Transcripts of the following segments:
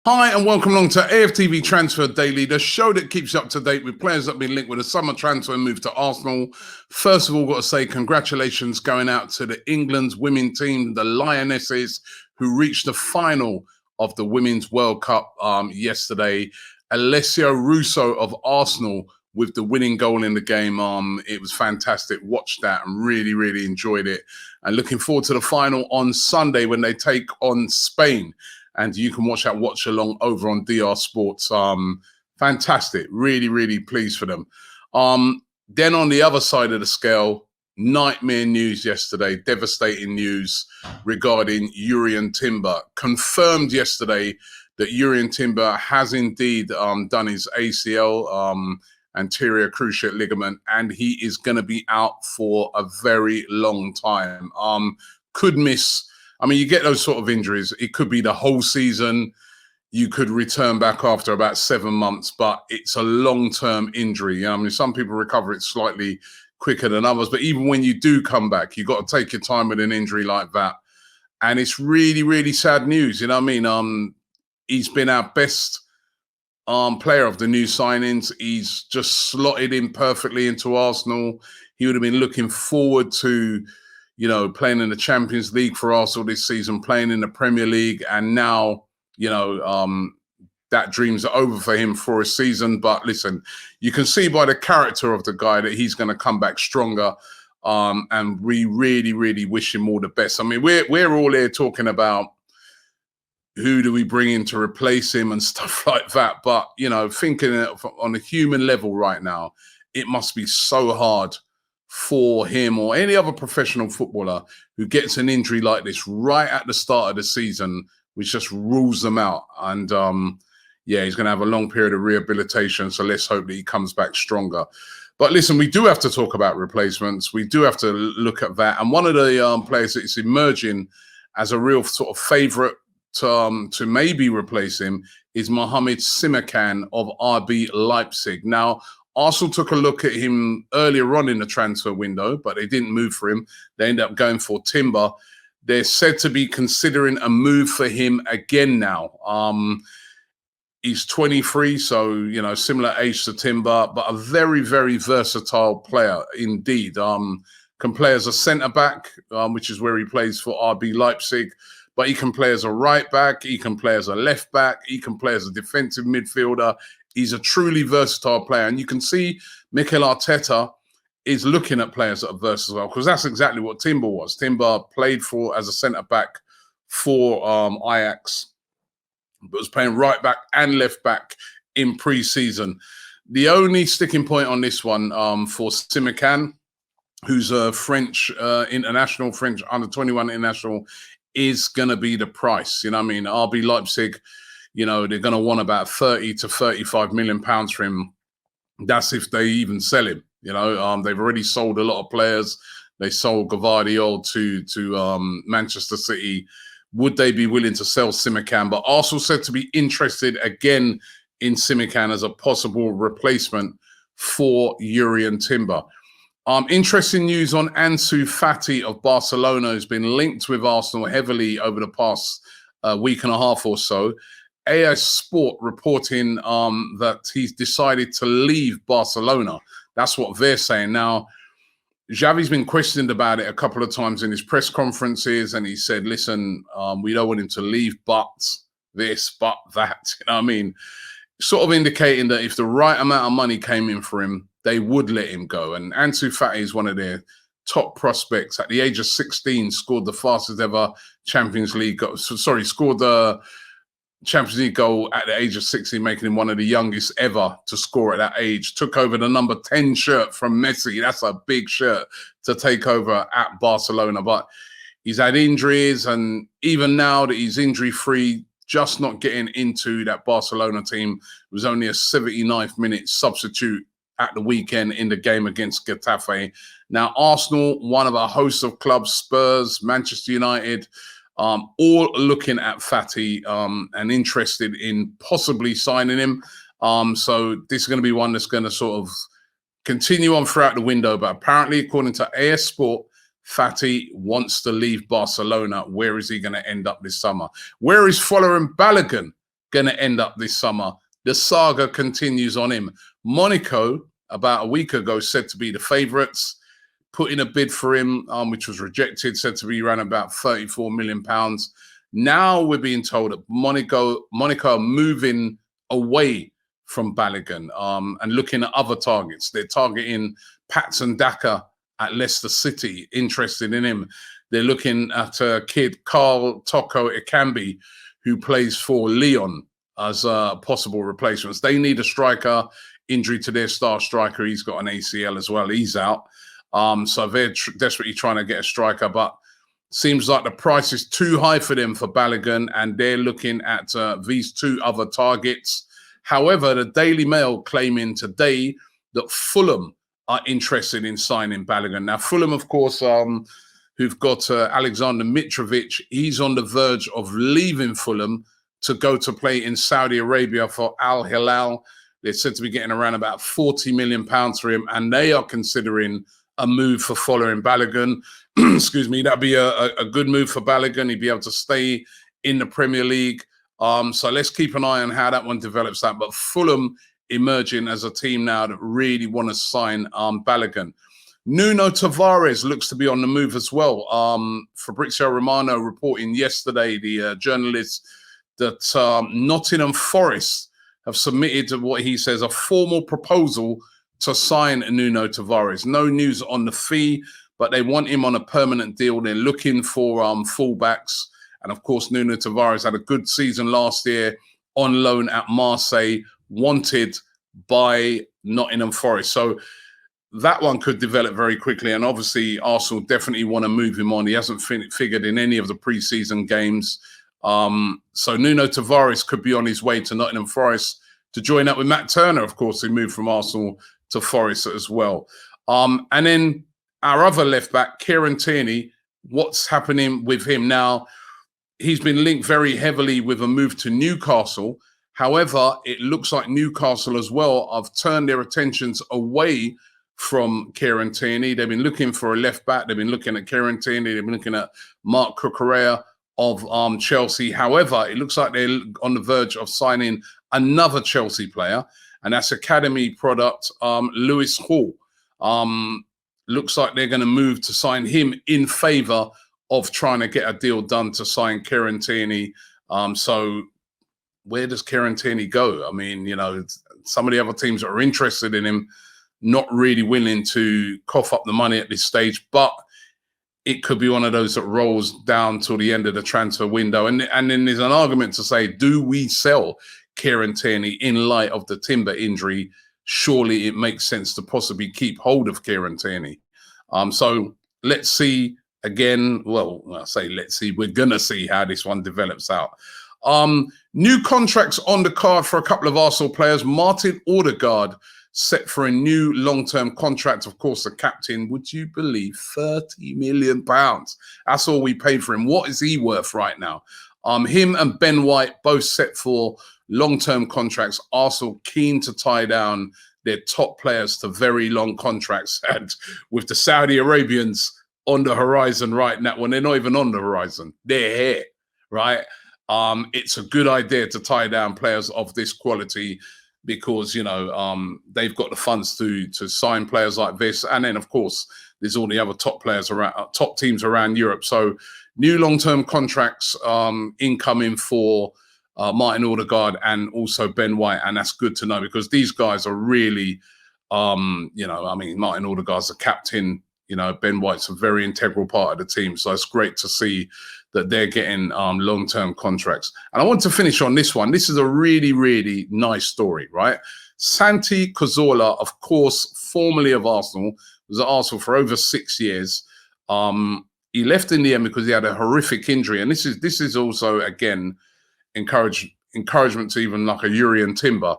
Hi and welcome along to AFTV Transfer Daily, the show that keeps you up to date with players that have been linked with a summer transfer move to Arsenal. First of all, got to say congratulations going out to the England's women team, the Lionesses, who reached the final of the Women's World Cup yesterday. Alessio Russo of Arsenal with the winning goal in the game. It was fantastic. Watched that and really enjoyed it. And looking forward to the final on Sunday when they take on Spain. And you can watch that watch along over on DR Sports. Fantastic. Really pleased for them. Then on the other side of the scale, nightmare news yesterday, devastating news regarding Jurrien Timber. Confirmed yesterday that Jurrien Timber has indeed done his ACL, anterior cruciate ligament, and he is going to be out for a very long time. Could miss. I mean, you get those sort of injuries. It could be the whole season. You could return back after about 7 months, but it's a long-term injury. I mean, some people recover it slightly quicker than others, but even when you do come back, you've got to take your time with an injury like that. And it's really sad news. You know what I mean? He's been our best player of the new signings. He's just slotted in perfectly into Arsenal. He would have been looking forward to playing in the Champions League for Arsenal this season, playing in the Premier League, and now, that dreams are over for him for a season. But listen, you can see by the character of the guy that he's going to come back stronger, and we really wish him all the best. I mean, we're all here talking about who do we bring in to replace him and stuff like that. But, thinking on a human level right now, it must be so hard for him or any other professional footballer who gets an injury like this right at the start of the season, which just rules them out. And he's going to have a long period of rehabilitation. So let's hope that he comes back stronger. But listen, we do have to talk about replacements. We do have to look at that. And one of the players that is emerging as a real sort of favourite to maybe replace him is Mohamed Simakan of RB Leipzig. Now, Arsenal took a look at him earlier on in the transfer window, but they didn't move for him. They ended up going for Timber. They're said to be considering a move for him again now. He's 23, so, similar age to Timber, but a very versatile player indeed. Can play as a centre-back, which is where he plays for RB Leipzig, but he can play as a right-back, he can play as a left-back, he can play as a defensive midfielder. He's a truly versatile player. And you can see Mikel Arteta is looking at players that are versatile, because that's exactly what Timber was. Timber played as a centre-back for Ajax, but was playing right-back and left-back in pre-season. The only sticking point on this one for Simakan, who's a French international, French under-21 international, is going to be the price. You know what I mean? RB Leipzig, they're going to want about 30 to 35 million pounds for him. That's if they even sell him. They've already sold a lot of players. They sold Gvardiol to Manchester City. Would they be willing to sell Simakan? But Arsenal said to be interested again in Simakan as a possible replacement for Jurrien Timber. Interesting news on Ansu Fati of Barcelona, who's been linked with Arsenal heavily over the past week and a half or so. AS Sport reporting that he's decided to leave Barcelona. That's what they're saying. Now, Xavi's been questioned about it a couple of times in his press conferences, and he said, listen, we don't want him to leave, but this, but that. You know what I mean? Sort of indicating that if the right amount of money came in for him, they would let him go. And Ansu Fati is one of their top prospects. At the age of 16, scored the fastest ever Champions League goal. Scored the Champions League goal at the age of 16, making him one of the youngest ever to score at that age. Took over the number 10 shirt from Messi. That's a big shirt to take over at Barcelona. But he's had injuries, and even now that he's injury-free, just not getting into that Barcelona team. It was only a 79th minute substitute at the weekend in the game against Getafe. Now, Arsenal, one of a host of clubs, Spurs, Manchester United, all looking at Fati and interested in possibly signing him. So this is going to be one that's going to sort of continue on throughout the window. But apparently, according to AS Sport, Fati wants to leave Barcelona. Where is he going to end up this summer? Where is Fulham Balogun? going to end up this summer. The saga continues on him. Monaco, about a week ago, said to be the favourites, put in a bid for him, which was rejected, said to be around about £34 million. Now we're being told that Monaco are moving away from Balogun and looking at other targets. They're targeting Patson Daka at Leicester City, interested in him. They're looking at a kid, Carl Toko Ekambi, who plays for Lyon as possible replacements. They need a striker. Injury to their star striker. He's got an ACL as well. He's out. So they're desperately trying to get a striker, but seems like the price is too high for them for Balogun, and they're looking at these two other targets. However, the Daily Mail claiming today that Fulham are interested in signing Balogun. Now, Fulham, of course, who've got Alexander Mitrovic, he's on the verge of leaving Fulham to go to play in Saudi Arabia for Al Hilal. They're said to be getting around about £40 million for him, and they are considering a move for following Balogun. Excuse me, that'd be a good move for Balogun. He'd be able to stay in the Premier League. So let's keep an eye on how that one develops. But Fulham emerging as a team now that really want to sign Balogun. Nuno Tavares looks to be on the move as well. Fabrizio Romano reporting yesterday, the journalist, that Nottingham Forest have submitted what he says a formal proposal to sign Nuno Tavares. No news on the fee, but they want him on a permanent deal. They're looking for fullbacks. And of course, Nuno Tavares had a good season last year on loan at Marseille, wanted by Nottingham Forest. So that one could develop very quickly. And obviously, Arsenal definitely want to move him on. He hasn't figured in any of the pre-season games. So Nuno Tavares could be on his way to Nottingham Forest to join up with Matt Turner, of course, who moved from Arsenal to Forest as well. And then our other left back, Kieran Tierney, what's happening with him now? He's been linked very heavily with a move to Newcastle. However, it looks like Newcastle as well have turned their attentions away from Kieran Tierney. They've been looking for a left back. They've been looking at Kieran Tierney. They've been looking at Mark Cucurella of Chelsea. However, it looks like they're on the verge of signing another Chelsea player, and that's academy product Lewis Hall. Looks like they're going to move to sign him in favour of trying to get a deal done to sign Kieran Tierney. So where does Kieran Tierney go? I mean, you know, some of the other teams that are interested in him, not really willing to cough up the money at this stage, but it could be one of those that rolls down till the end of the transfer window. And then there's an argument to say, do we sell Kieran Tierney in light of the Timber injury? Surely it makes sense to possibly keep hold of Kieran Tierney. So let's see again. Well, I say let's see. We're going to see how this one develops out. New contracts on the card for a couple of Arsenal players. Martin Odegaard set for a new long-term contract. Of course, the captain, would you believe, £30 million. That's all we paid for him. What is he worth right now? Him and Ben White both set for long-term contracts. Arsenal keen to tie down their top players to very long contracts. And with the Saudi Arabians on the horizon right now, when they're not even on the horizon, they're here, right? It's a good idea to tie down players of this quality because, you know, they've got the funds to sign players like this. And then, of course, there's all the other top players around, top teams around Europe. So new long-term contracts incoming for Martin Odegaard and also Ben White. And that's good to know because these guys are really, you know, I mean, Martin Odegaard's a captain. You know, Ben White's a very integral part of the team. So it's great to see that they're getting long-term contracts. And I want to finish on this one. This is a really, really nice story, right? Santi Cazorla, of course, formerly of Arsenal, was at Arsenal for over 6 years. He left in the end because he had a horrific injury. And this is also, again, encouragement to even like a Urian Timber,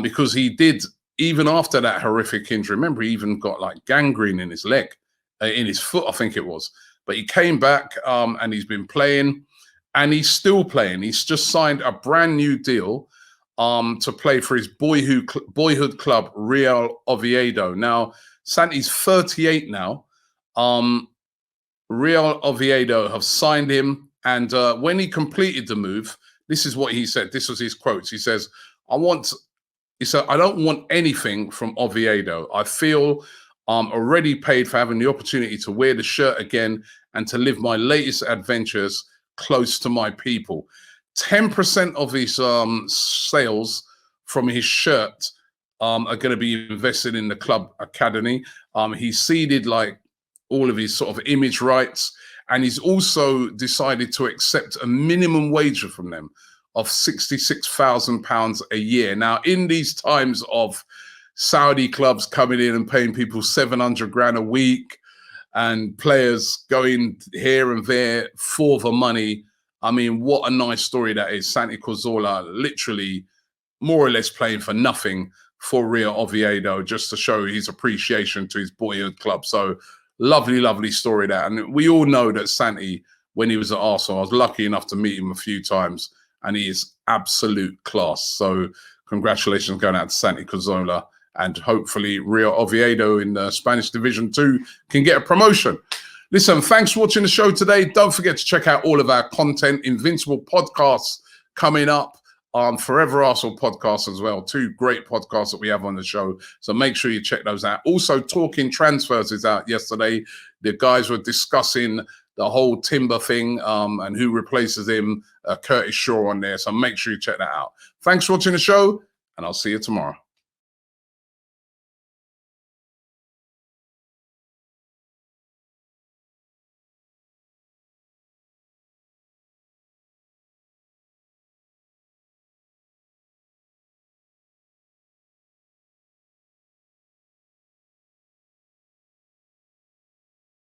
because he did, even after that horrific injury, remember, he even got like gangrene in his leg, in his foot, I think it was. But he came back and he's been playing and he's still playing. He's just signed a brand new deal to play for his boyhood club, Real Oviedo. Now, Santi's 38 now. Real Oviedo have signed him. And when he completed the move, This is what he said. This was his quotes. He says, he said, I don't want anything from Oviedo. I feel I'm already paid for having the opportunity to wear the shirt again and to live my latest adventures close to my people. 10% of his sales from his shirt are going to be invested in the club academy. He ceded like all of his sort of image rights, and he's also decided to accept a minimum wage from them of £66,000 a year. Now, in these times of Saudi clubs coming in and paying people 700 grand a week and players going here and there for the money, I mean, what a nice story that is. Santi Cazorla literally more or less playing for nothing for Real Oviedo, just to show his appreciation to his boyhood club. So lovely, lovely story that. And we all know that Santi, when he was at Arsenal, I was lucky enough to meet him a few times, and he is absolute class. So congratulations going out to Santi Cazorla, and hopefully Real Oviedo in the Spanish Division 2 can get a promotion. Listen, thanks for watching the show today. Don't forget to check out all of our content. Invincible podcasts coming up. Forever Arsenal podcast as well. 2 great podcasts that we have on the show. So make sure you check those out. Also, Talking Transfers is out yesterday. The guys were discussing the whole Timber thing and who replaces him, Curtis Shaw on there. So make sure you check that out. Thanks for watching the show, and I'll see you tomorrow.